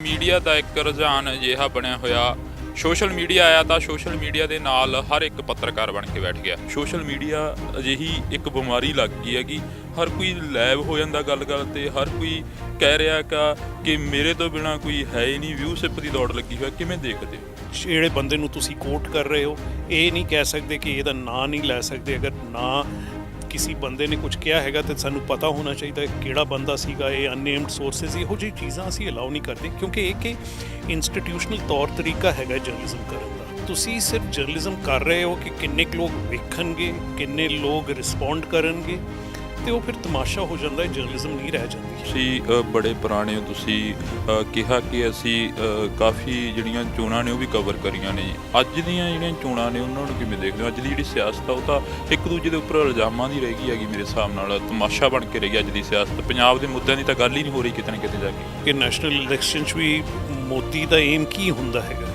Media ਦਾ ਇੱਕ ਰੁਝਾਨ ਅਜਿਹਾ ਬਣਿਆ ਹੋਇਆ। ਸੋਸ਼ਲ ਮੀਡੀਆ ਆਇਆ ਤਾਂ ਸੋਸ਼ਲ ਮੀਡੀਆ ਦੇ ਨਾਲ ਹਰ ਇੱਕ ਪੱਤਰਕਾਰ ਬਣ ਕੇ ਬੈਠ ਗਿਆ। ਸੋਸ਼ਲ ਮੀਡੀਆ ਅਜਿਹੀ ਇੱਕ ਬਿਮਾਰੀ ਲੱਗ ਗਈ ਹੈ ਕਿ ਹਰ ਕੋਈ ਲੈਬ ਹੋ ਜਾਂਦਾ ਗੱਲ-ਗੱਲ 'ਤੇ, ਹਰ ਕੋਈ ਕਹਿ ਰਿਹਾ ਕਿ ਮੇਰੇ ਤੋਂ ਬਿਨਾਂ ਕੋਈ ਹੈ ਹੀ ਨਹੀਂ। ਵਿਊਸ਼ਿਪ ਦੀ ਦੌੜ ਲੱਗੀ ਹੋਈ। ਕਿਵੇਂ ਦੇਖਦੇ ਹੋ? ਜਿਹੜੇ ਬੰਦੇ ਨੂੰ ਤੁਸੀਂ ਕੋਟ ਕਰ ਰਹੇ ਹੋ, ਇਹ ਨਹੀਂ ਕਹਿ ਸਕਦੇ ਕਿ ਇਹਦਾ ਨਾਂ ਨਹੀਂ ਲੈ ਸਕਦੇ। ਅਗਰ ਨਾਂ ਕਿਸੇ ਬੰਦੇ ਨੇ ਕੁਝ ਕਿਹਾ ਹੈਗਾ ਤਾਂ ਸਾਨੂੰ ਪਤਾ ਹੋਣਾ ਚਾਹੀਦਾ ਕਿਹੜਾ ਬੰਦਾ ਸੀਗਾ। ਇਹ ਅਨਨੇਮਡ ਸੋਰਸਿਸ ਇਹੋ ਜਿਹੀ ਚੀਜ਼ਾਂ ਅਸੀਂ ਅਲਾਉ ਨਹੀਂ ਕਰਦੇ, ਕਿਉਂਕਿ ਇਹ ਕਿ ਇੰਸਟੀਟਿਊਸ਼ਨਲ ਤੌਰ ਤਰੀਕਾ ਹੈਗਾ ਜਰਨਲਿਜ਼ਮ ਕਰਨ ਦਾ। ਤੁਸੀਂ ਸਿਰਫ ਜਰਨਲਿਜ਼ਮ ਕਰ ਰਹੇ ਹੋ ਕਿ ਕਿੰਨੇ ਕੁ ਲੋਕ ਵੇਖਣਗੇ, ਕਿੰਨੇ ਲੋਕ ਰਿਸਪੌਂਡ ਕਰਨਗੇ, ਤੇ ਉਹ ਫਿਰ ਤਮਾਸ਼ਾ ਹੋ ਜਾਂਦਾ ਹੈ, ਜਰਨਲਿਜ਼ਮ ਨਹੀਂ ਰਹਿ ਜਾਂਦੀ। ਤੁਸੀਂ ਬੜੇ ਪੁਰਾਣੇ ਹੋ, ਤੁਸੀਂ ਕਿਹਾ ਕਿ ਅਸੀਂ ਕਾਫੀ ਜਿਹੜੀਆਂ ਚੋਣਾਂ ਨੇ ਉਹ ਵੀ ਕਵਰ ਕਰੀਆਂ ਨੇ। ਅੱਜ ਦੀਆਂ ਜਿਹੜੀਆਂ ਚੋਣਾਂ ਨੇ ਉਹਨਾਂ ਨੂੰ ਕਿਵੇਂ ਦੇਖਦੇ ਹੋ? ਅੱਜ ਦੀ ਜਿਹੜੀ ਸਿਆਸਤ ਆ ਉਹ ਤਾਂ ਇੱਕ ਦੂਜੇ ਦੇ ਉੱਪਰ ਇਲਜ਼ਾਮਾਂ ਦੀ ਰਹਿ ਗਈ ਹੈਗੀ। ਮੇਰੇ ਹਿਸਾਬ ਨਾਲ ਤਮਾਸ਼ਾ ਬਣ ਕੇ ਰਹਿ ਗਈ ਅੱਜ ਦੀ ਸਿਆਸਤ। ਪੰਜਾਬ ਦੇ ਮੁੱਦਿਆਂ ਦੀ ਤਾਂ ਗੱਲ ਹੀ ਨਹੀਂ ਹੋ ਰਹੀ ਕਿਤੇ ਨਾ ਕਿਤੇ ਜਾ ਕੇ। ਕਿ ਨੈਸ਼ਨਲ ਇਲੈਕਸ਼ਨ 'ਚ ਵੀ ਮੋਦੀ ਦਾ ਏਮ ਕੀ ਹੁੰਦਾ ਹੈਗਾ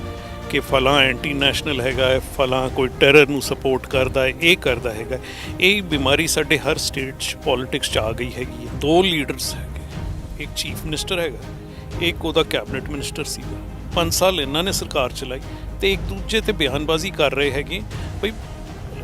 ਕਿ ਫਲਾਂ ਐਂਟੀ ਨੈਸ਼ਨਲ ਹੈਗਾ ਹੈ, ਫਲਾਂ ਕੋਈ ਟੈਰਰ ਨੂੰ ਸਪੋਰਟ ਕਰਦਾ ਹੈ, ਇਹ ਕਰਦਾ ਹੈਗਾ। ਇਹ ਬਿਮਾਰੀ ਸਾਡੇ ਹਰ ਸਟੇਟ 'ਚ ਪੋਲੀਟਿਕਸ 'ਚ ਆ ਗਈ ਹੈਗੀ ਹੈ। ਦੋ ਲੀਡਰਸ ਹੈਗੇ, ਇੱਕ ਚੀਫ ਮਿਨਿਸਟਰ ਹੈਗਾ, ਇੱਕ ਉਹਦਾ ਕੈਬਨਿਟ ਮਿਨਿਸਟਰ ਸੀਗਾ। 5 ਸਾਲ ਇਹਨਾਂ ਨੇ ਸਰਕਾਰ ਚਲਾਈ ਤੇ ਇੱਕ ਦੂਜੇ ਤੇ ਬਿਆਨਬਾਜ਼ੀ ਕਰ ਰਹੇ ਹੈਗੇ। ਬਈ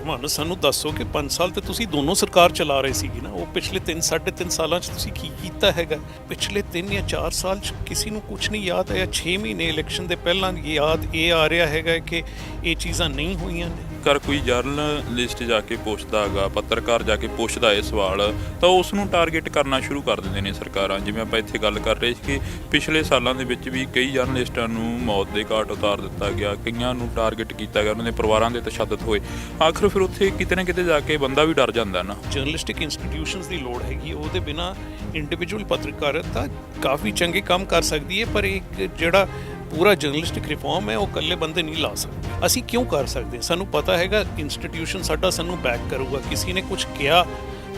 ਮਨ ਸਾਨੂੰ ਦੱਸੋ ਕਿ 5 ਸਾਲ ਤੇ ਤੁਸੀਂ ਦੋਨੋਂ ਸਰਕਾਰ ਚਲਾ ਰਹੇ ਸੀਗੀ ਨਾ। ਉਹ ਪਿਛਲੇ 3-3.5 ਸਾਲਾਂ 'ਚ ਤੁਸੀਂ ਕੀ ਕੀਤਾ ਹੈਗਾ? ਪਿਛਲੇ 3 ਜਾਂ 4 ਸਾਲ 'ਚ ਕਿਸੇ ਨੂੰ ਕੁਝ ਨਹੀਂ ਯਾਦ ਆਇਆ। 6 ਮਹੀਨੇ ਇਲੈਕਸ਼ਨ ਦੇ ਪਹਿਲਾਂ ਯਾਦ ਇਹ ਆ ਰਿਹਾ ਹੈਗਾ ਕਿ ਇਹ ਚੀਜ਼ਾਂ ਨਹੀਂ ਹੋਈਆਂ ਨੇ। ਕਰ ਕੋਈ ਜਰਨਲਿਸਟ ਜਾ ਕੇ ਪੁੱਛਦਾ ਹੈਗਾ, ਪੱਤਰਕਾਰ ਜਾ ਕੇ ਪੁੱਛਦਾ ਇਹ ਸਵਾਲ, ਤਾਂ ਉਸ ਨੂੰ ਟਾਰਗੇਟ ਕਰਨਾ ਸ਼ੁਰੂ ਕਰ ਦਿੰਦੇ ਨੇ ਸਰਕਾਰਾਂ। ਜਿਵੇਂ ਆਪਾਂ ਇੱਥੇ ਗੱਲ ਕਰ ਰਹੇ ਸੀ ਕਿ ਪਿਛਲੇ ਸਾਲਾਂ ਦੇ ਵਿੱਚ ਵੀ ਕਈ ਜਰਨਲਿਸਟਾਂ ਨੂੰ ਮੌਤ ਦੇ ਘਾਟ ਉਤਾਰ ਦਿੱਤਾ ਗਿਆ, ਕਈਆਂ ਨੂੰ ਟਾਰਗੇਟ ਕੀਤਾ ਗਿਆ, ਉਹਨਾਂ ਦੇ ਪਰਿਵਾਰਾਂ ਦੇ ਤਸ਼ੱਦਦ ਹੋਏ। ਆਖਰ ਫਿਰ ਉੱਥੇ ਕਿਤੇ ਨਾ ਕਿਤੇ ਜਾ ਕੇ ਬੰਦਾ ਵੀ ਡਰ ਜਾਂਦਾ ਨਾ। ਜਰਨਲਿਸਟਿਕ ਇੰਸਟੀਟਿਊਸ਼ਨਸ ਦੀ ਲੋੜ ਹੈਗੀ। ਉਹਦੇ ਬਿਨਾਂ ਇੰਡੀਵਿਜੂਅਲ ਪੱਤਰਕਾਰਤਾ ਕਾਫੀ ਚੰਗੇ ਕੰਮ ਕਰ ਸਕਦੀ ਹੈ, ਪਰ ਇੱਕ ਜਿਹੜਾ ਪੂਰਾ ਜਰਨਲਿਸਟਿਕ ਰਿਫਾਰਮ ਹੈ ਉਹ ਇਕੱਲੇ ਬੰਦੇ ਨਹੀਂ ਲਾ ਸਕਦੇ। ਅਸੀਂ ਕਿਉਂ ਕਰ ਸਕਦੇ? ਸਾਨੂੰ ਪਤਾ ਹੈਗਾ ਇੰਸਟੀਟਿਊਸ਼ਨ ਸਾਡਾ ਸਾਨੂੰ ਬੈਕ ਕਰੂਗਾ। ਕਿਸੇ ਨੇ ਕੁਝ ਕਿਹਾ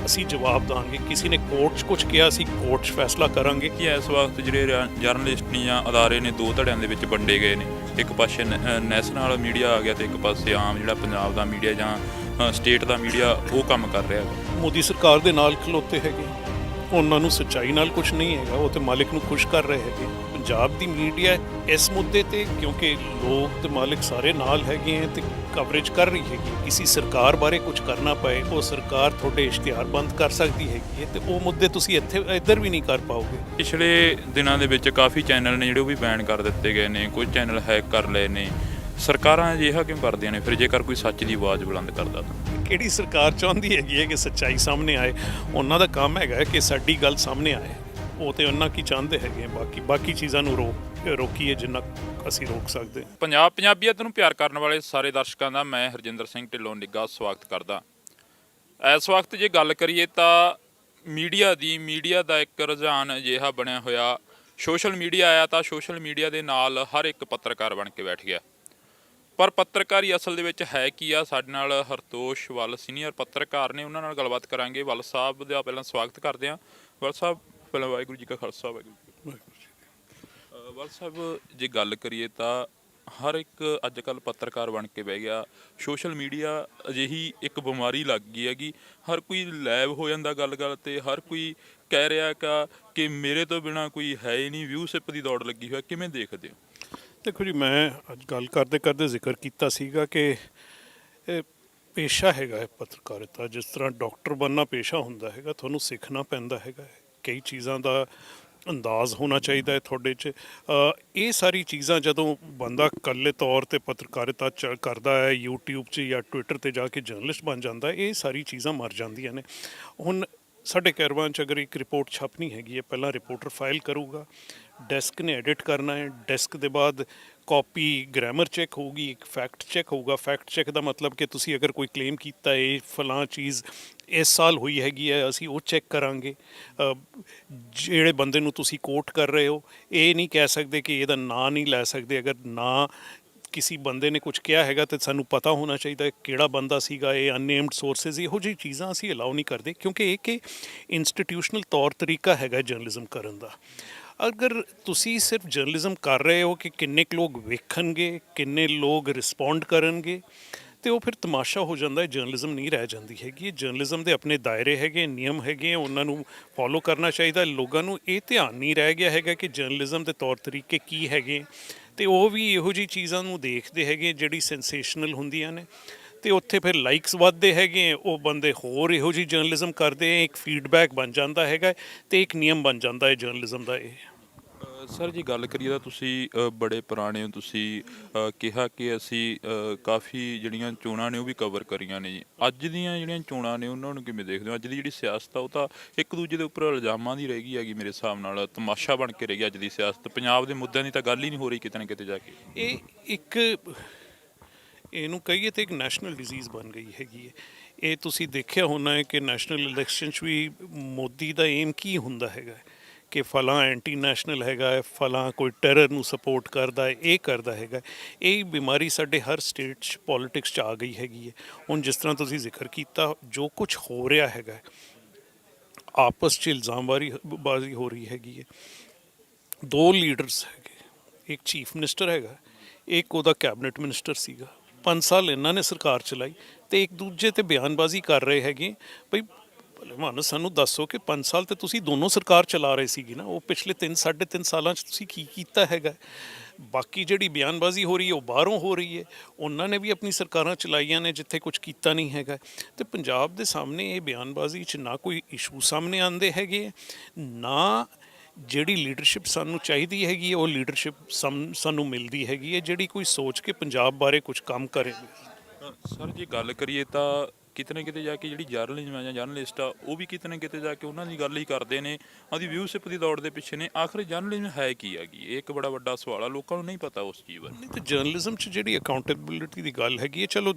ਅਸੀਂ ਜਵਾਬ ਦਾਂਗੇ, ਕਿਸੇ ਨੇ ਕੋਰਟ 'ਚ ਕੁਝ ਕਿਹਾ ਅਸੀਂ ਕੋਰਟ 'ਚ ਫੈਸਲਾ ਕਰਾਂਗੇ। ਕਿ ਇਸ ਵਕਤ ਜਿਹੜੇ ਜਰਨਲਿਸਟ ਜਾਂ ਅਦਾਰੇ ਨੇ ਦੋ ਧੜਿਆਂ ਦੇ ਵਿੱਚ ਵੰਡੇ ਗਏ ਨੇ। ਇੱਕ ਪਾਸੇ ਨੈਸ਼ਨਲ ਮੀਡੀਆ ਆ ਗਿਆ ਤੇ ਇੱਕ ਪਾਸੇ ਆਮ ਜਿਹੜਾ ਪੰਜਾਬ ਦਾ ਮੀਡੀਆ ਜਾਂ ਸਟੇਟ ਦਾ ਮੀਡੀਆ ਉਹ ਕੰਮ ਕਰ ਰਿਹਾ ਹੈ। ਮੋਦੀ ਸਰਕਾਰ ਦੇ ਨਾਲ ਖਲੋਤੇ ਹੈਗੇ, ਉਹਨਾਂ ਨੂੰ ਸੱਚਾਈ ਨਾਲ ਕੁਝ ਨਹੀਂ ਹੈਗਾ। ਉਹ ਤੇ ਮਾਲਿਕ ਨੂੰ ਖੁਸ਼ ਕਰ ਰਹੇ ਹੈਗੇ। ਪੰਜਾਬ ਦੀ ਮੀਡੀਆ ਇਸ ਮੁੱਦੇ ਤੇ ਕਿਉਂਕਿ ਲੋਕ ਤੇ ਮਾਲਿਕ ਸਾਰੇ ਨਾਲ ਹੈਗੇ ਹੈ ਤੇ ਕਵਰੇਜ ਕਰ ਰਹੀ ਹੈਗੀ। ਕਿਸੇ ਸਰਕਾਰ ਬਾਰੇ ਕੁਝ ਕਰਨਾ ਪਏ ਉਹ ਸਰਕਾਰ ਤੁਹਾਡੇ ਇਸ਼ਤਿਹਾਰ ਬੰਦ ਕਰ ਸਕਦੀ ਹੈਗੀ ਹੈ ਤੇ ਉਹ ਮੁੱਦੇ ਤੁਸੀਂ ਇੱਧਰ ਵੀ ਨਹੀਂ ਕਰ ਪਾਓਗੇ। ਪਿਛਲੇ ਦਿਨਾਂ ਦੇ ਵਿੱਚ ਕਾਫੀ ਚੈਨਲ ਨੇ ਜਿਹੜੇ ਉਹ ਵੀ ਬੈਨ ਕਰ ਦਿੱਤੇ ਗਏ ਨੇ, ਕੁਝ ਚੈਨਲ ਹੈਕ ਕਰ ਲਏ ਨੇ। ਸਰਕਾਰਾਂ ਅਜਿਹਾ ਕਿਉਂ ਕਰਦੀਆਂ ਨੇ ਫਿਰ ਜੇਕਰ ਕੋਈ ਸੱਚ ਦੀ ਆਵਾਜ਼ ਬੁਲੰਦ ਕਰਦਾ ਤਾਂ? ਕਿਹੜੀ ਸਰਕਾਰ ਚਾਹੁੰਦੀ ਹੈਗੀ ਹੈ ਕਿ ਸੱਚਾਈ ਸਾਹਮਣੇ ਆਏ? ਉਹਨਾਂ ਦਾ ਕੰਮ ਹੈਗਾ ਕਿ ਸਾਡੀ ਗੱਲ ਸਾਹਮਣੇ ਆਏ। ਉਹ ਤੇ ਉਹਨਾਂ ਕੀ ਚਾਹੁੰਦੇ ਹੈਗੇ। ਬਾਕੀ ਚੀਜ਼ਾਂ ਨੂੰ ਰੋਕੀਏ ਜਿੰਨਾ ਅਸੀਂ ਰੋਕ ਸਕਦੇ। ਪੰਜਾਬੀਅਤ ਨੂੰ ਪਿਆਰ ਕਰਨ ਵਾਲੇ ਸਾਰੇ ਦਰਸ਼ਕਾਂ ਦਾ ਮੈਂ ਹਰਜਿੰਦਰ ਸਿੰਘ ਢਿੱਲੋਂ ਨਿੱਘਾ ਸਵਾਗਤ ਕਰਦਾ। ਇਸ ਵਕਤ ਜੇ ਗੱਲ ਕਰੀਏ ਤਾਂ ਮੀਡੀਆ ਦਾ ਇੱਕ ਰੁਝਾਨ ਅਜਿਹਾ ਬਣਿਆ ਹੋਇਆ। ਸੋਸ਼ਲ ਮੀਡੀਆ ਆਇਆ ਤਾਂ ਸੋਸ਼ਲ ਮੀਡੀਆ ਦੇ ਨਾਲ ਹਰ ਇੱਕ ਪੱਤਰਕਾਰ ਬਣ ਕੇ ਬੈਠ ਗਿਆ। ਪਰ ਪੱਤਰਕਾਰੀ ਅਸਲ ਦੇ ਵਿੱਚ ਹੈ ਕੀ ਆ? ਸਾਡੇ ਨਾਲ ਹਰਤੋਸ਼ ਵੱਲ ਸੀਨੀਅਰ ਪੱਤਰਕਾਰ ਨੇ, ਉਹਨਾਂ ਨਾਲ ਗੱਲਬਾਤ ਕਰਾਂਗੇ। ਵੱਲ ਸਾਹਿਬ ਦਾ ਪਹਿਲਾਂ ਸਵਾਗਤ ਕਰਦੇ ਹਾਂ। ਵੱਲ ਸਾਹਿਬ ਪਹਿਲਾਂ ਵਾਹਿਗੁਰੂ ਜੀ ਕਾ ਖਾਲਸਾ ਵਾਹਿਗੁਰੂ ਜੀ। ਵੱਲ ਸਾਹਿਬ ਜੇ ਗੱਲ ਕਰੀਏ ਤਾਂ ਹਰ ਇੱਕ ਅੱਜ ਕੱਲ੍ਹ ਪੱਤਰਕਾਰ ਬਣ ਕੇ ਬਹਿ ਗਿਆ। ਸੋਸ਼ਲ ਮੀਡੀਆ ਅਜਿਹੀ ਇੱਕ ਬਿਮਾਰੀ ਲੱਗ ਗਈ ਹੈਗੀ। ਹਰ ਕੋਈ ਲੈਬ ਹੋ ਜਾਂਦਾ ਗੱਲ-ਗੱਲ 'ਤੇ, ਹਰ ਕੋਈ ਕਹਿ ਰਿਹਾ ਕਿ ਮੇਰੇ ਤੋਂ ਬਿਨਾਂ ਕੋਈ ਹੈ ਹੀ ਨਹੀਂ। ਵਿਊਸ਼ਿਪ ਦੀ ਦੌੜ ਲੱਗੀ ਹੋਈ। ਕਿਵੇਂ ਦੇਖਦੇ ਹੋ? ਦੇਖੋ ਜੀ, ਮੈਂ ਅੱਜ ਗੱਲ ਕਰਦੇ ਜ਼ਿਕਰ ਕੀਤਾ ਸੀਗਾ ਕਿ ਇਹ ਪੇਸ਼ਾ ਹੈਗਾ ਹੈ ਪੱਤਰਕਾਰਿਤਾ। ਜਿਸ ਤਰ੍ਹਾਂ ਡਾਕਟਰ ਬਣਨਾ ਪੇਸ਼ਾ ਹੁੰਦਾ ਹੈਗਾ, ਤੁਹਾਨੂੰ ਸਿੱਖਣਾ ਪੈਂਦਾ ਹੈਗਾ। ਕਈ ਚੀਜ਼ਾਂ ਦਾ ਅੰਦਾਜ਼ ਹੋਣਾ ਚਾਹੀਦਾ ਹੈ ਤੁਹਾਡੇ 'ਚ। ਇਹ ਸਾਰੀ ਚੀਜ਼ਾਂ ਜਦੋਂ ਬੰਦਾ ਇਕੱਲੇ ਤੌਰ 'ਤੇ ਪੱਤਰਕਾਰਿਤਾ ਕਰਦਾ ਹੈ, ਯੂਟਿਊਬ 'ਚ ਜਾਂ ਟਵਿੱਟਰ 'ਤੇ ਜਾ ਕੇ ਜਰਨਲਿਸਟ ਬਣ ਜਾਂਦਾ, ਇਹ ਸਾਰੀ ਚੀਜ਼ਾਂ ਮਰ ਜਾਂਦੀਆਂ ਨੇ। ਹੁਣ ਸਾਡੇ ਕੈਰਵਾਨ 'ਚ ਅਗਰ ਇੱਕ ਰਿਪੋਰਟ ਛਪਣੀ ਹੈਗੀ ਹੈ, ਪਹਿਲਾਂ ਰਿਪੋਰਟਰ ਫਾਈਲ ਕਰੂਗਾ, ਡੈਸਕ ਨੇ ਐਡਿਟ ਕਰਨਾ ਹੈ, ਡੈਸਕ ਦੇ ਬਾਅਦ ਕਾਪੀ ਗ੍ਰਾਮਰ ਚੈੱਕ ਹੋਊਗੀ, ਇੱਕ ਫੈਕਟ ਚੈੱਕ ਹੋਊਗਾ। ਫੈਕਟ ਚੈੱਕ ਦਾ ਮਤਲਬ ਕਿ ਤੁਸੀਂ ਅਗਰ ਕੋਈ ਕਲੇਮ ਕੀਤਾ ਇਹ ਫਲਾਂ ਚੀਜ਼ ਇਸ ਸਾਲ ਹੋਈ ਹੈਗੀ ਹੈ, ਅਸੀਂ ਉਹ ਚੈੱਕ ਕਰਾਂਗੇ। ਜਿਹੜੇ ਬੰਦੇ ਨੂੰ ਤੁਸੀਂ ਕੋਟ ਕਰ ਰਹੇ ਹੋ, ਇਹ ਨਹੀਂ ਕਹਿ ਸਕਦੇ ਕਿ ਇਹਦਾ ਨਾਂ ਨਹੀਂ ਲੈ ਸਕਦੇ। ਅਗਰ ਨਾਂ ਕਿਸੇ ਬੰਦੇ ਨੇ ਕੁਝ ਕਿਹਾ ਹੈਗਾ ਤਾਂ ਸਾਨੂੰ ਪਤਾ ਹੋਣਾ ਚਾਹੀਦਾ ਕਿਹੜਾ ਬੰਦਾ ਸੀਗਾ। ਇਹ ਅਨਨੇਮਡ ਸੋਰਸਿਸ ਇਹੋ ਜਿਹੀ ਚੀਜ਼ਾਂ ਅਸੀਂ ਅਲਾਉ ਨਹੀਂ ਕਰਦੇ, ਕਿਉਂਕਿ ਇਹ ਕਿ ਇੰਸਟੀਟਿਊਸ਼ਨਲ ਤੌਰ ਤਰੀਕਾ ਹੈਗਾ ਜਰਨਲਿਜ਼ਮ ਕਰਨ ਦਾ। ਅਗਰ ਤੁਸੀਂ ਸਿਰਫ ਜਰਨਲਿਜ਼ਮ ਕਰ ਰਹੇ ਹੋ ਕਿ ਕਿੰਨੇ ਕੁ ਲੋਕ ਵੇਖਣਗੇ, ਕਿੰਨੇ ਲੋਕ ਰਿਸਪੌਂਡ ਕਰਨਗੇ, ਤੇ ਉਹ ਫਿਰ ਤਮਾਸ਼ਾ ਹੋ ਜਾਂਦਾ ਹੈ, ਜਰਨਲਿਜ਼ਮ ਨਹੀਂ ਰਹਿ ਜਾਂਦੀ ਹੈਗੀ। ਇਹ ਜਰਨਲਿਜ਼ਮ ਦੇ ਆਪਣੇ ਦਾਇਰੇ ਹੈਗੇ, ਨਿਯਮ ਹੈਗੇ, ਉਹਨਾਂ ਨੂੰ ਫੋਲੋ ਕਰਨਾ ਚਾਹੀਦਾ। ਲੋਕਾਂ ਨੂੰ ਇਹ ਧਿਆਨ ਨਹੀਂ ਰਹਿ ਗਿਆ ਹੈਗਾ ਕਿ ਜਰਨਲਿਜ਼ਮ ਦੇ ਤੌਰ ਤਰੀਕੇ ਕੀ ਹੈਗੇ, ਤੇ ਉਹ ਵੀ ਇਹੋ ਜਿਹੀ ਚੀਜ਼ਾਂ ਨੂੰ ਦੇਖਦੇ ਹੈਗੇ ਜਿਹੜੀ ਸੈਂਸੇਸ਼ਨਲ ਹੁੰਦੀਆਂ ਨੇ, ਤੇ ਉੱਥੇ ਫਿਰ ਲਾਈਕਸ ਵੱਧਦੇ ਹੈਗੇ, ਉਹ ਬੰਦੇ ਹੋਰ ਇਹੋ ਜਿਹੀ ਜਰਨਲਿਜ਼ਮ ਕਰਦੇ ਆ, ਇੱਕ ਫੀਡਬੈਕ ਬਣ ਜਾਂਦਾ ਹੈਗਾ ਤੇ ਇੱਕ ਨਿਯਮ ਬਣ ਜਾਂਦਾ ਹੈ ਜਰਨਲਿਜ਼ਮ ਦਾ। ਇਹ ਸਰ ਜੀ ਗੱਲ ਕਰੀਏ ਤਾਂ ਤੁਸੀਂ ਬੜੇ ਪੁਰਾਣੇ ਹੋ, ਤੁਸੀਂ ਕਿਹਾ ਕਿ ਅਸੀਂ ਕਾਫੀ ਜਿਹੜੀਆਂ ਚੋਣਾਂ ਨੇ ਉਹ ਵੀ ਕਵਰ ਕਰੀਆਂ ਨੇ ਜੀ। ਅੱਜ ਦੀਆਂ ਜਿਹੜੀਆਂ ਚੋਣਾਂ ਨੇ ਉਹਨਾਂ ਨੂੰ ਕਿਵੇਂ ਦੇਖਦੇ ਹੋ? ਅੱਜ ਦੀ ਜਿਹੜੀ ਸਿਆਸਤ ਆ ਉਹ ਤਾਂ ਇੱਕ ਦੂਜੇ ਦੇ ਉੱਪਰ ਇਲਜ਼ਾਮਾਂ ਦੀ ਰਹਿ ਗਈ ਹੈਗੀ, ਮੇਰੇ ਹਿਸਾਬ ਨਾਲ ਤਮਾਸ਼ਾ ਬਣ ਕੇ ਰਹਿ ਗਈ ਅੱਜ ਦੀ ਸਿਆਸਤ। ਪੰਜਾਬ ਦੇ ਮੁੱਦਿਆਂ ਦੀ ਤਾਂ ਗੱਲ ਹੀ ਨਹੀਂ ਹੋ ਰਹੀ ਕਿਤੇ ਨਾ ਕਿਤੇ ਜਾ ਕੇ। ਇਹ ਇੱਕ ਇਹਨੂੰ ਕਹੀਏ ਤਾਂ ਇੱਕ ਨੈਸ਼ਨਲ ਡਿਜ਼ੀਜ਼ ਬਣ ਗਈ ਹੈਗੀ ਹੈ। ਇਹ ਤੁਸੀਂ ਦੇਖਿਆ ਹੋਣਾ ਹੈ ਕਿ ਨੈਸ਼ਨਲ ਇਲੈਕਸ਼ਨ 'ਚ ਵੀ ਮੋਦੀ ਦਾ ਏਮ ਕੀ ਹੁੰਦਾ ਹੈਗਾ ਕਿ ਫਲਾਂ ਐਂਟੀ ਨੈਸ਼ਨਲ ਹੈਗਾ ਹੈ, ਫਲਾਂ ਕੋਈ ਟੈਰਰ ਨੂੰ ਸਪੋਰਟ ਕਰਦਾ ਹੈ, ਇਹ ਕਰਦਾ ਹੈਗਾ। ਇਹ ਬਿਮਾਰੀ ਸਾਡੇ ਹਰ ਸਟੇਟ 'ਚ ਪੋਲੀਟਿਕਸ 'ਚ ਆ ਗਈ ਹੈਗੀ ਹੈ। ਹੁਣ ਜਿਸ ਤਰ੍ਹਾਂ ਤੁਸੀਂ ਜ਼ਿਕਰ ਕੀਤਾ, ਜੋ ਕੁਝ ਹੋ ਰਿਹਾ ਹੈਗਾ, ਆਪਸ 'ਚ ਇਲਜ਼ਾਮਬਾਜ਼ੀ ਹੋ ਰਹੀ ਹੈਗੀ ਹੈ। ਦੋ ਲੀਡਰਸ ਹੈਗੇ, ਇੱਕ ਚੀਫ ਮਿਨਿਸਟਰ ਹੈਗਾ, ਇੱਕ ਉਹਦਾ ਕੈਬਨਿਟ ਮਿਨਿਸਟਰ ਸੀਗਾ। 5 ਸਾਲ ਇਹਨਾਂ ਨੇ ਸਰਕਾਰ ਚਲਾਈ ਤੇ ਇੱਕ ਦੂਜੇ ਤੇ ਬਿਆਨਬਾਜ਼ੀ ਕਰ ਰਹੇ ਹੈਗੇ। ਭਈ ਭਲਵਾਨ ਸਾਨੂੰ ਦੱਸੋ ਕਿ 5 ਸਾਲ ਤੇ ਤੁਸੀਂ ਦੋਨੋਂ ਸਰਕਾਰ ਚਲਾ ਰਹੇ ਸੀਗੀ ਨਾ, ਉਹ ਪਿਛਲੇ 3-3.5 ਸਾਲਾਂ 'ਚ ਤੁਸੀਂ ਕੀ ਕੀਤਾ ਹੈਗਾ? ਬਾਕੀ ਜਿਹੜੀ ਬਿਆਨਬਾਜ਼ੀ ਹੋ ਰਹੀ ਹੈ ਉਹ ਬਾਹਰੋਂ ਹੋ ਰਹੀ ਹੈ। ਉਹਨਾਂ ਨੇ ਵੀ ਆਪਣੀ ਸਰਕਾਰਾਂ ਚਲਾਈਆਂ ਨੇ ਜਿੱਥੇ ਕੁਝ ਕੀਤਾ ਨਹੀਂ ਹੈਗਾ, ਤੇ ਪੰਜਾਬ ਦੇ ਸਾਹਮਣੇ ਇਹ ਬਿਆਨਬਾਜ਼ੀ 'ਚ ਨਾ ਕੋਈ ਇਸ਼ੂ ਸਾਹਮਣੇ ਆਉਂਦੇ ਹੈਗੇ, ਨਾ ਜਿਹੜੀ ਲੀਡਰਸ਼ਿਪ ਸਾਨੂੰ ਚਾਹੀਦੀ ਹੈਗੀ ਹੈ ਉਹ ਲੀਡਰਸ਼ਿਪ ਸਾਨੂੰ ਮਿਲਦੀ ਹੈਗੀ ਹੈ, ਜਿਹੜੀ ਕੋਈ ਸੋਚ ਕੇ ਪੰਜਾਬ ਬਾਰੇ ਕੁਝ ਕੰਮ ਕਰੇ। ਸਰ ਜੇ ਗੱਲ ਕਰੀਏ ਤਾਂ ਕਿਤੇ ਨਾ ਕਿਤੇ ਜਾ ਕੇ ਜਿਹੜੀ ਜਰਨਲਿਜ਼ਮ ਆ ਜਾਂ ਜਰਨਲਿਸਟ ਆ ਉਹ ਵੀ ਕਿਤੇ ਨਾ ਕਿਤੇ ਜਾ ਕੇ ਉਹਨਾਂ ਦੀ ਗੱਲ ਹੀ ਕਰਦੇ ਨੇ, ਉਹਦੀ ਵਿਊਸ਼ਿਪ ਦੀ ਦੌੜ ਦੇ ਪਿੱਛੇ ਨੇ। ਆਖਰ ਜਰਨਲਿਜ਼ਮ ਹੈ ਕੀ ਹੈਗੀ? ਇਹ ਇੱਕ ਬੜਾ ਵੱਡਾ ਸਵਾਲ ਆ, ਲੋਕਾਂ ਨੂੰ ਨਹੀਂ ਪਤਾ ਉਸ ਚੀਜ਼ ਬਾਰੇ। ਨਹੀਂ ਤਾਂ ਜਰਨਲਿਜ਼ਮ 'ਚ ਜਿਹੜੀ ਅਕਾਊਂਟੇਬਿਲਿਟੀ ਦੀ ਗੱਲ ਹੈਗੀ ਹੈ, ਚਲੋ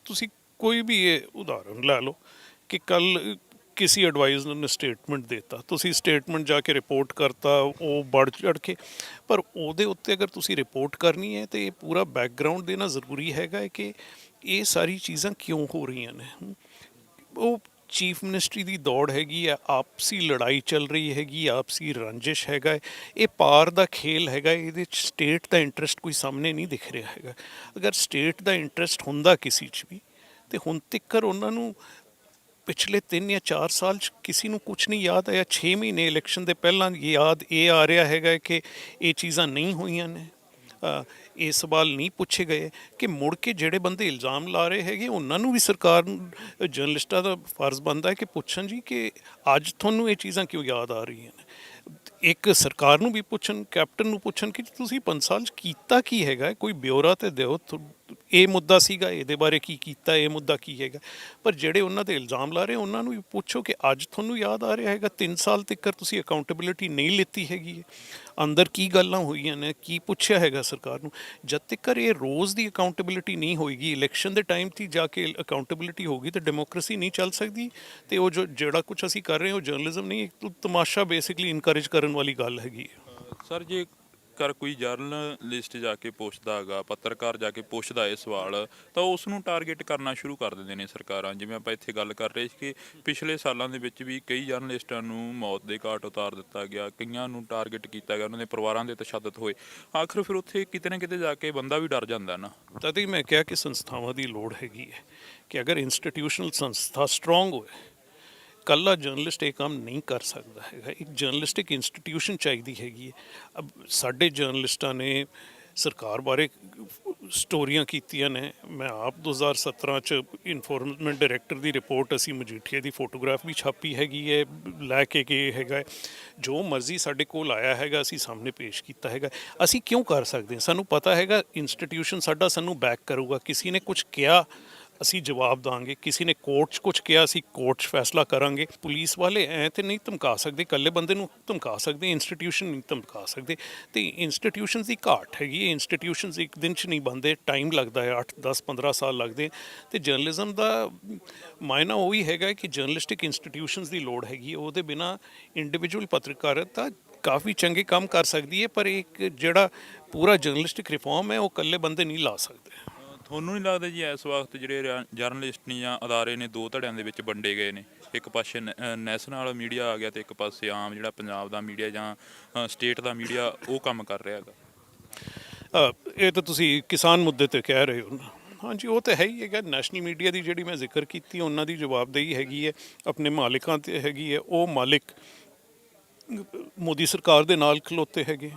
ਤੁਸੀਂ ਕੋਈ ਵੀ ਇਹ ਉਦਾਹਰਨ ਲੈ ਲਓ ਕਿ ਕੱਲ ਕਿਸੇ ਐਡਵਾਈਜ਼ਰ ਨੇ ਸਟੇਟਮੈਂਟ ਦਿੱਤਾ, ਤੁਸੀਂ ਸਟੇਟਮੈਂਟ ਜਾ ਕੇ ਰਿਪੋਰਟ ਕਰਤਾ, ਉਹ ਵੱਧ ਚੜ੍ਹ ਕੇ, ਪਰ ਉਹਦੇ ਉੱਤੇ ਅਗਰ ਤੁਸੀਂ ਰਿਪੋਰਟ ਕਰਨੀ ਹੈ ਤੇ ਪੂਰਾ ਬੈਕਗਰਾਊਂਡ ਦੇਣਾ ਜ਼ਰੂਰੀ ਹੈਗਾ ਹੈ ਕਿ ਇਹ ਸਾਰੀ ਚੀਜ਼ਾਂ ਕਿਉਂ ਹੋ ਰਹੀਆਂ ਨੇ। ਉਹ ਚੀਫ ਮਿਨਿਸਟਰੀ ਦੀ ਦੌੜ ਹੈਗੀ ਹੈ, ਆਪਸੀ ਲੜਾਈ ਚੱਲ ਰਹੀ ਹੈਗੀ, ਆਪਸੀ ਰੰਜਿਸ਼ ਹੈਗਾ, ਇਹ ਪਾਰ ਦਾ ਖੇਲ ਹੈਗਾ। ਇਹਦੇ 'ਚ ਸਟੇਟ ਦਾ ਇੰਟਰਸਟ ਕੋਈ ਸਾਹਮਣੇ ਨਹੀਂ ਦਿਖ ਰਿਹਾ ਹੈਗਾ। ਅਗਰ ਸਟੇਟ ਦਾ ਇੰਟਰਸਟ ਹੁੰਦਾ ਕਿਸੇ 'ਚ ਵੀ, ਤੇ ਹੁਣ ਤੱਕ ਉਹਨਾਂ ਨੂੰ ਪਿਛਲੇ 3 ਜਾਂ 4 ਸਾਲ 'ਚ ਕਿਸੇ ਨੂੰ ਕੁਝ ਨਹੀਂ ਯਾਦ ਆਇਆ। 6 ਮਹੀਨੇ ਇਲੈਕਸ਼ਨ ਦੇ ਪਹਿਲਾਂ ਯਾਦ ਇਹ ਆ ਰਿਹਾ ਹੈਗਾ ਕਿ ਇਹ ਚੀਜ਼ਾਂ ਨਹੀਂ ਹੋਈਆਂ ਨੇ, ਇਹ ਸਵਾਲ ਨਹੀਂ ਪੁੱਛੇ ਗਏ ਕਿ ਮੁੜ ਕੇ ਜਿਹੜੇ ਬੰਦੇ ਇਲਜ਼ਾਮ ਲਾ ਰਹੇ ਹੈਗੇ ਉਹਨਾਂ ਨੂੰ ਵੀ ਸਰਕਾਰ ਜਰਨਲਿਸਟਾਂ ਦਾ ਫਰਜ਼ ਬਣਦਾ ਹੈ ਕਿ ਪੁੱਛਣ ਜੀ ਕਿ ਅੱਜ ਤੁਹਾਨੂੰ ਇਹ ਚੀਜ਼ਾਂ ਕਿਉਂ ਯਾਦ ਆ ਰਹੀਆਂ ਨੇ। ਇੱਕ ਸਰਕਾਰ ਨੂੰ ਵੀ ਪੁੱਛਣ, ਕੈਪਟਨ ਨੂੰ ਪੁੱਛਣ ਕਿ ਤੁਸੀਂ 5 ਸਾਲ 'ਚ ਕੀਤਾ ਕੀ ਹੈਗਾ, ਕੋਈ ਬਿਊਰਾ ਤੇ ਦਿਓ, ਇਹ ਮੁੱਦਾ ਸੀਗਾ, ਇਹਦੇ ਬਾਰੇ ਕੀ ਕੀਤਾ, ਇਹ ਮੁੱਦਾ ਕੀ ਹੈਗਾ। ਪਰ ਜਿਹੜੇ ਉਹਨਾਂ ਤੇ ਇਲਜ਼ਾਮ ਲਾ ਰਹੇ ਉਹਨਾਂ ਨੂੰ ਵੀ ਪੁੱਛੋ ਕਿ ਅੱਜ ਤੁਹਾਨੂੰ ਯਾਦ ਆ ਰਿਹਾ ਹੈਗਾ 3 ਸਾਲ ਤੱਕ ਤੁਸੀਂ ਅਕਾਊਂਟੇਬਿਲਿਟੀ ਨਹੀਂ ਲਿੱਤੀ ਹੈਗੀ ਹੈ, ਅੰਦਰ ਕੀ ਗੱਲਾਂ ਹੋਈਆਂ ਨੇ, ਕੀ ਪੁੱਛਿਆ ਹੈਗਾ ਸਰਕਾਰ ਨੂੰ। ਜਦ ਤੱਕ ਇਹ ਰੋਜ਼ ਦੀ ਅਕਾਊਂਟੇਬਿਲਿਟੀ ਨਹੀਂ ਹੋਏਗੀ, ਇਲੈਕਸ਼ਨ ਦੇ ਟਾਈਮ 'ਤੇ ਜਾ ਕੇ ਅਕਾਊਂਟੇਬਿਲਿਟੀ ਹੋਗੀ ਤਾਂ ਡੈਮੋਕ੍ਰੇਸੀ ਨਹੀਂ ਚੱਲ ਸਕਦੀ। ਤੇ ਉਹ ਜਿਹੜਾ ਕੁਝ ਅਸੀਂ ਕਰ ਰਹੇ ਹਾਂ ਉਹ ਜਰਨਲਿਜ਼ਮ ਨਹੀਂ, ਇੱਕ ਤਮਾਸ਼ਾ ਬੇਸਿਕਲੀ ਇਨਕਰੇਜ ਕਰਨ ਵਾਲੀ ਗੱਲ ਹੈਗੀ। ਸਰ ਜੇ ਕਰ ਕੋਈ ਜਰਨਲਿਸਟ ਜਾ ਕੇ ਪੁੱਛਦਾ ਹੈਗਾ, ਪੱਤਰਕਾਰ ਜਾ ਕੇ ਪੁੱਛਦਾ ਇਹ ਸਵਾਲ, ਤਾਂ ਉਸ ਨੂੰ ਟਾਰਗੇਟ ਕਰਨਾ ਸ਼ੁਰੂ ਕਰ ਦਿੰਦੇ ਨੇ ਸਰਕਾਰਾਂ। ਜਿਵੇਂ ਆਪਾਂ ਇੱਥੇ ਗੱਲ ਕਰ ਰਹੇ ਸੀ ਕਿ ਪਿਛਲੇ ਸਾਲਾਂ ਦੇ ਵਿੱਚ ਵੀ ਕਈ ਜਰਨਲਿਸਟਾਂ ਨੂੰ ਮੌਤ ਦੇ ਘਾਟ ਉਤਾਰ ਦਿੱਤਾ ਗਿਆ, ਕਈਆਂ ਨੂੰ ਟਾਰਗੇਟ ਕੀਤਾ ਗਿਆ, ਉਹਨਾਂ ਦੇ ਪਰਿਵਾਰਾਂ ਦੇ ਤਸ਼ੱਦਦ ਹੋਏ। ਆਖਰ ਫਿਰ ਉੱਥੇ ਕਿਤੇ ਨਾ ਕਿਤੇ ਜਾ ਕੇ ਬੰਦਾ ਵੀ ਡਰ ਜਾਂਦਾ ਨਾ। ਤਦ ਹੀ ਮੈਂ ਕਿਹਾ ਕਿ ਸੰਸਥਾਵਾਂ ਦੀ ਲੋੜ ਹੈਗੀ ਹੈ ਕਿ ਅਗਰ ਇੰਸਟੀਟਿਊਸ਼ਨਲ ਸੰਸਥਾ ਸਟਰੋਂਗ ਹੋਏ, ਕੱਲਾ ਜਰਨਲਿਸਟ ਇਹ ਕੰਮ ਨਹੀਂ ਕਰ ਸਕਦਾ ਹੈਗਾ, ਇੱਕ ਜਰਨਲਿਸਟਿਕ ਇੰਸਟੀਟਿਊਸ਼ਨ ਚਾਹੀਦੀ ਹੈਗੀ ਹੈ। ਸਾਡੇ ਜਰਨਲਿਸਟਾਂ ਨੇ ਸਰਕਾਰ ਬਾਰੇ ਸਟੋਰੀਆਂ ਕੀਤੀਆਂ ਨੇ। ਮੈਂ ਆਪ 2017 'ਚ ਇਨਫੋਰਮੇਸ਼ਨ ਡਾਇਰੈਕਟਰ ਦੀ ਰਿਪੋਰਟ ਅਸੀਂ ਮਜੀਠੀਆ ਦੀ ਫੋਟੋਗ੍ਰਾਫ ਵੀ ਛਾਪੀ ਹੈਗੀ ਹੈ, ਲੈ ਕੇ ਗਏ ਹੈਗਾ। ਜੋ ਮਰਜ਼ੀ ਸਾਡੇ ਕੋਲ ਆਇਆ ਹੈਗਾ ਅਸੀਂ ਸਾਹਮਣੇ ਪੇਸ਼ ਕੀਤਾ ਹੈਗਾ। ਅਸੀਂ ਕਿਉਂ ਕਰ ਸਕਦੇ ਹਾਂ? ਸਾਨੂੰ ਪਤਾ ਹੈਗਾ ਇੰਸਟੀਟਿਊਸ਼ਨ ਸਾਡਾ ਸਾਨੂੰ ਬੈਕ ਕਰੂਗਾ। ਕਿਸੇ ਨੇ ਕੁਝ ਕਿਹਾ ਅਸੀਂ ਜਵਾਬ ਦਾਂਗੇ, ਕਿਸੇ ਨੇ ਕੋਰਟ 'ਚ ਕੁਝ ਕਿਹਾ ਅਸੀਂ ਕੋਰਟ 'ਚ ਫੈਸਲਾ ਕਰਾਂਗੇ। ਪੁਲਿਸ ਵਾਲੇ ਐ ਤੇ ਨਹੀਂ ਧਮਕਾ ਸਕਦੇ, ਇਕੱਲੇ ਬੰਦੇ ਨੂੰ ਧਮਕਾ ਸਕਦੇ, ਇੰਸਟੀਟਿਊਸ਼ਨ ਨਹੀਂ ਧਮਕਾ ਸਕਦੇ। ਤੇ ਇੰਸਟੀਟਿਊਸ਼ਨਸ ਦੀ ਘਾਟ ਹੈਗੀ ਹੈ। ਇੰਸਟੀਟਿਊਸ਼ਨਸ ਇੱਕ ਦਿਨ 'ਚ ਨਹੀਂ ਬਣਦੇ, ਟਾਈਮ ਲੱਗਦਾ ਹੈ, 8 10 15 ਸਾਲ ਲੱਗਦੇ। ਤੇ ਜਰਨਲਿਜ਼ਮ ਦਾ ਮਾਇਨਾ ਉਹੀ ਹੈਗਾ ਕਿ ਜਰਨਲਿਸਟਿਕ ਇੰਸਟੀਟਿਊਸ਼ਨਸ ਦੀ ਲੋੜ ਹੈਗੀ। ਉਹਦੇ ਬਿਨਾਂ ਇੰਡੀਵਿਜੂਅਲ ਪੱਤਰਕਾਰਤਾ ਕਾਫੀ ਚੰਗੇ ਕੰਮ ਕਰ ਸਕਦੀ ਹੈ, ਪਰ ਇੱਕ ਜਿਹੜਾ ਪੂਰਾ ਜਰਨਲਿਸਟਿਕ ਰਿਫਾਰਮ ਹੈ ਉਹ ਇਕੱਲੇ ਬੰਦੇ ਨਹੀਂ ਲਾ ਸਕਦੇ। ਤੁਹਾਨੂੰ ਨਹੀਂ ਲੱਗਦਾ ਜੀ ਇਸ ਵਕਤ ਜਿਹੜੇ ਜਰਨਲਿਸਟ ਨੇ ਜਾਂ ਅਦਾਰੇ ਨੇ ਦੋ ਧੜਿਆਂ ਦੇ ਵਿੱਚ ਵੰਡੇ ਗਏ ਨੇ? ਇੱਕ ਪਾਸੇ ਨੈਸ਼ਨਲ ਮੀਡੀਆ ਆ ਗਿਆ ਤੇ ਇੱਕ ਪਾਸੇ ਆਮ ਜਿਹੜਾ ਪੰਜਾਬ ਦਾ ਮੀਡੀਆ ਜਾਂ ਸਟੇਟ ਦਾ ਮੀਡੀਆ ਉਹ ਕੰਮ ਕਰ ਰਿਹਾ ਹੈਗਾ। ਇਹ ਤਾਂ ਤੁਸੀਂ ਕਿਸਾਨ ਮੁੱਦੇ ਤੇ ਕਹਿ ਰਹੇ ਹੋ ਨਾ। ਹਾਂਜੀ ਉਹ ਤਾਂ ਹੈ ਹੀ ਹੈਗਾ। ਨੈਸ਼ਨਲ ਮੀਡੀਆ ਦੀ ਜਿਹੜੀ ਮੈਂ ਜ਼ਿਕਰ ਕੀਤੀ ਉਹਨਾਂ ਦੀ ਜਵਾਬਦੇਹੀ ਹੈਗੀ ਹੈ, ਆਪਣੇ ਮਾਲਿਕਾਂ ਤੇ ਹੈਗੀ ਹੈ। ਉਹ ਮਾਲਿਕ ਮੋਦੀ ਸਰਕਾਰ ਦੇ ਨਾਲ ਖਲੋਤੇ ਹੈਗੇ,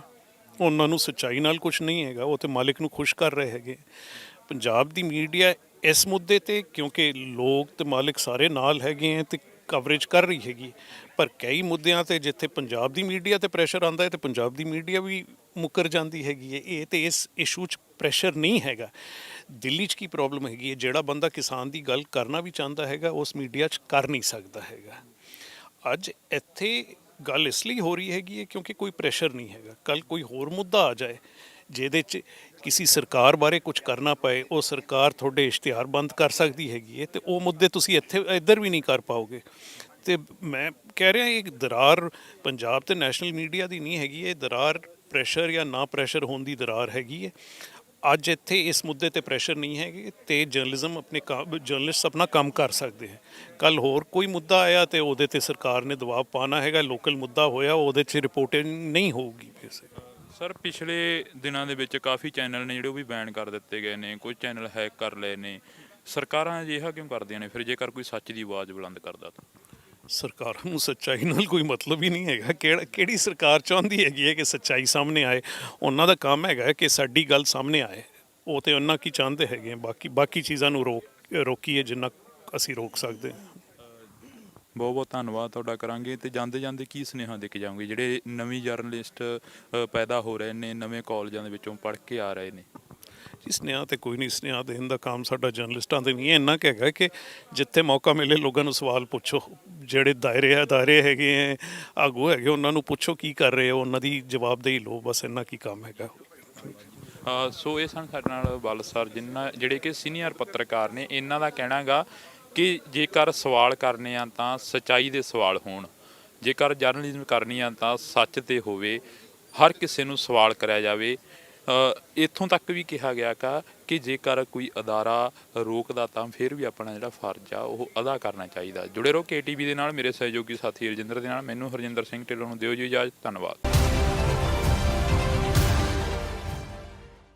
ਉਹਨਾਂ ਨੂੰ ਸੱਚਾਈ ਨਾਲ ਕੁਝ ਨਹੀਂ ਹੈਗਾ, ਉਹ ਤੇ ਮਾਲਿਕ ਨੂੰ ਖੁਸ਼ ਕਰ ਰਹੇ ਹੈਗੇ। ਪੰਜਾਬ ਦੀ ਮੀਡੀਆ ਇਸ ਮੁੱਦੇ ਤੇ ਕਿਉਂਕਿ ਲੋਕ ਤੇ ਮਾਲਿਕ ਸਾਰੇ ਨਾਲ ਹੈਗੇ ਹੈ ਤੇ ਕਵਰੇਜ ਕਰ ਰਹੀ ਹੈਗੀ, ਪਰ ਕਈ ਮੁੱਦਿਆਂ ਤੇ ਜਿੱਥੇ ਪੰਜਾਬ ਦੀ ਮੀਡੀਆ ਤੇ ਪ੍ਰੈਸ਼ਰ ਆਉਂਦਾ ਹੈ ਤੇ ਪੰਜਾਬ ਦੀ ਮੀਡੀਆ ਵੀ ਮੁੱਕਰ ਜਾਂਦੀ ਹੈਗੀ ਹੈ। ਇਹ ਤੇ ਇਸ ਇਸ਼ੂ 'ਚ ਪ੍ਰੈਸ਼ਰ ਨਹੀਂ ਹੈਗਾ। ਦਿੱਲੀ 'ਚ ਕੀ ਪ੍ਰੋਬਲਮ ਹੈਗੀ ਹੈ, ਜਿਹੜਾ ਬੰਦਾ ਕਿਸਾਨ ਦੀ ਗੱਲ ਕਰਨਾ ਵੀ ਚਾਹੁੰਦਾ ਹੈਗਾ ਉਸ ਮੀਡੀਆ 'ਚ ਕਰ ਨਹੀਂ ਸਕਦਾ ਹੈਗਾ। ਅੱਜ ਇੱਥੇ ਗੱਲ ਇਸ ਲਈ ਹੋ ਰਹੀ ਹੈਗੀ ਹੈ ਕਿਉਂਕਿ ਕੋਈ ਪ੍ਰੈਸ਼ਰ ਨਹੀਂ ਹੈਗਾ। ਕੱਲ ਕੋਈ ਹੋਰ ਮੁੱਦਾ ਆ ਜਾਏ ਜਿਹਦੇ 'ਚ ਕਿਸੇ ਸਰਕਾਰ ਬਾਰੇ ਕੁਝ ਕਰਨਾ ਪਏ, ਉਹ ਸਰਕਾਰ ਤੁਹਾਡੇ ਇਸ਼ਤਿਹਾਰ ਬੰਦ ਕਰ ਸਕਦੀ ਹੈਗੀ ਹੈ ਤੇ ਉਹ ਮੁੱਦੇ ਤੁਸੀਂ ਇੱਧਰ ਵੀ ਨਹੀਂ ਕਰ ਪਾਓਗੇ। ਤੇ ਮੈਂ ਕਹਿ ਰਿਹਾ ਇਹ ਦਰਾਰ ਪੰਜਾਬ ਤੇ ਨੈਸ਼ਨਲ ਮੀਡੀਆ ਦੀ ਨਹੀਂ ਹੈਗੀ, ਇਹ ਦਰਾਰ ਪ੍ਰੈਸ਼ਰ ਜਾਂ ਨਾ ਪ੍ਰੈਸ਼ਰ ਹੋਣ ਦੀ ਦਰਾਰ ਹੈਗੀ ਹੈ। ਅੱਜ ਇੱਥੇ ਇਸ ਮੁੱਦੇ ਤੇ ਪ੍ਰੈਸ਼ਰ ਨਹੀਂ ਹੈਗੇ ਤੇ ਜਰਨਲਿਸਟ ਆਪਣਾ ਕੰਮ ਕਰ ਸਕਦੇ ਹੈ। ਕੱਲ ਹੋਰ ਕੋਈ ਮੁੱਦਾ ਆਇਆ ਤੇ ਉਹਦੇ ਤੇ ਸਰਕਾਰ ਨੇ ਦਬਾਅ ਪਾਣਾ ਹੈਗਾ। ਲੋਕਲ ਮੁੱਦਾ ਹੋਇਆ ਉਹਦੇ 'ਚ ਰਿਪੋਰਟਿੰਗ ਨਹੀਂ ਹੋਊਗੀ। ਸਰ ਪਿਛਲੇ ਦਿਨਾਂ ਦੇ ਵਿੱਚ ਕਾਫੀ ਚੈਨਲ ਨੇ ਜਿਹੜੇ ਉਹ ਵੀ ਬੈਨ ਕਰ ਦਿੱਤੇ ਗਏ ਨੇ, ਕੁਝ ਚੈਨਲ ਹੈਕ ਕਰ ਲਏ ਨੇ। ਸਰਕਾਰਾਂ ਅਜਿਹਾ ਕਿਉਂ ਕਰਦੀਆਂ ਨੇ ਫਿਰ, ਜੇਕਰ ਕੋਈ ਸੱਚ ਦੀ ਆਵਾਜ਼ ਬੁਲੰਦ ਕਰਦਾ ਤਾਂ? ਸਰਕਾਰਾਂ ਨੂੰ ਸੱਚਾਈ ਨਾਲ ਕੋਈ ਮਤਲਬ ਹੀ ਨਹੀਂ ਹੈਗਾ। ਕਿਹੜੀ ਸਰਕਾਰ ਚਾਹੁੰਦੀ ਹੈਗੀ ਹੈ ਕਿ ਸੱਚਾਈ ਸਾਹਮਣੇ ਆਏ? ਉਹਨਾਂ ਦਾ ਕੰਮ ਹੈਗਾ ਕਿ ਸਾਡੀ ਗੱਲ ਸਾਹਮਣੇ ਆਏ, ਉਹ ਤੇ ਉਹਨਾਂ ਕੀ ਚਾਹੁੰਦੇ ਹੈਗੇ ਆ। ਬਾਕੀ ਚੀਜ਼ਾਂ ਨੂੰ ਰੋਕੀਏ ਜਿੰਨਾ ਅਸੀਂ ਰੋਕ ਸਕਦੇ ਹਾਂ। ਬਹੁਤ ਬਹੁਤ ਧੰਨਵਾਦ ਤੁਹਾਡਾ ਕਰਾਂਗੇ। ਤੇ ਜਾਂਦੇ ਜਾਂਦੇ ਕੀ ਸੁਨੇਹਾ ਦੇ ਕੇ ਜਾਓਗੇ ਜਿਹੜੇ ਨਵੀਂ ਜਰਨਲਿਸਟ ਪੈਦਾ ਹੋ ਰਹੇ ਨੇ, ਨਵੇਂ ਕਾਲਜਾਂ ਦੇ ਵਿੱਚੋਂ ਪੜ੍ਹ ਕੇ ਆ ਰਹੇ ਨੇ? ਜੀ ਸੁਨੇਹਾ ਤੇ ਕੋਈ ਨਹੀਂ, ਸੁਨੇਹਾ ਦੇਣ ਦਾ ਕੰਮ ਸਾਡਾ ਜਰਨਲਿਸਟਾਂ ਦੇ ਨਹੀਂ ਹੈ। ਇੰਨਾ ਕੁ ਹੈਗਾ ਕਿ ਜਿੱਥੇ ਮੌਕਾ ਮਿਲੇ ਲੋਕਾਂ ਨੂੰ ਸਵਾਲ ਪੁੱਛੋ। ਜਿਹੜੇ ਦਾਇਰੇ ਹੈਗੇ ਹੈ, ਆਗੂ ਹੈਗੇ, ਉਹਨਾਂ ਨੂੰ ਪੁੱਛੋ ਕੀ ਕਰ ਰਹੇ ਹੋ, ਉਹਨਾਂ ਦੀ ਜਵਾਬਦੇਹੀ ਲਓ। ਬਸ ਇੰਨਾ ਕੀ ਕੰਮ ਹੈਗਾ। ਸੋ ਇਹ ਸਨ ਸਾਡੇ ਨਾਲ ਬਲ ਸਰ, ਜਿਹੜੇ ਕਿ ਸੀਨੀਅਰ ਪੱਤਰਕਾਰ ਨੇ। ਇਹਨਾਂ ਦਾ ਕਹਿਣਾ ਗਾ ਕਿ ਜੇਕਰ ਸਵਾਲ ਕਰਨੇ ਆ ਤਾਂ ਸੱਚਾਈ ਦੇ ਸਵਾਲ ਹੋਣ, ਜੇਕਰ ਜਰਨਲਿਜ਼ਮ ਕਰਨੀ ਆ ਤਾਂ ਸੱਚ 'ਤੇ ਹੋਵੇ, ਹਰ ਕਿਸੇ ਨੂੰ ਸਵਾਲ ਕਰਿਆ ਜਾਵੇ। ਇੱਥੋਂ ਤੱਕ ਵੀ ਕਿਹਾ ਗਿਆ ਕਿ ਜੇਕਰ ਕੋਈ ਅਦਾਰਾ ਰੋਕਦਾ ਤਾਂ ਫਿਰ ਵੀ ਆਪਣਾ ਜਿਹੜਾ ਫਰਜ਼ ਆ ਉਹ ਅਦਾ ਕਰਨਾ ਚਾਹੀਦਾ। ਜੁੜੇ ਰਹੋ KTV ਦੇ ਨਾਲ। ਮੇਰੇ ਸਹਿਯੋਗੀ ਸਾਥੀ ਰਜਿੰਦਰ ਦੇ ਨਾਲ। ਮੈਨੂੰ ਹਰਜਿੰਦਰ ਸਿੰਘ ਢਿੱਲੋਂ ਨੂੰ ਦਿਓ ਜੀ ਇਜਾਜ਼ਤ। ਧੰਨਵਾਦ।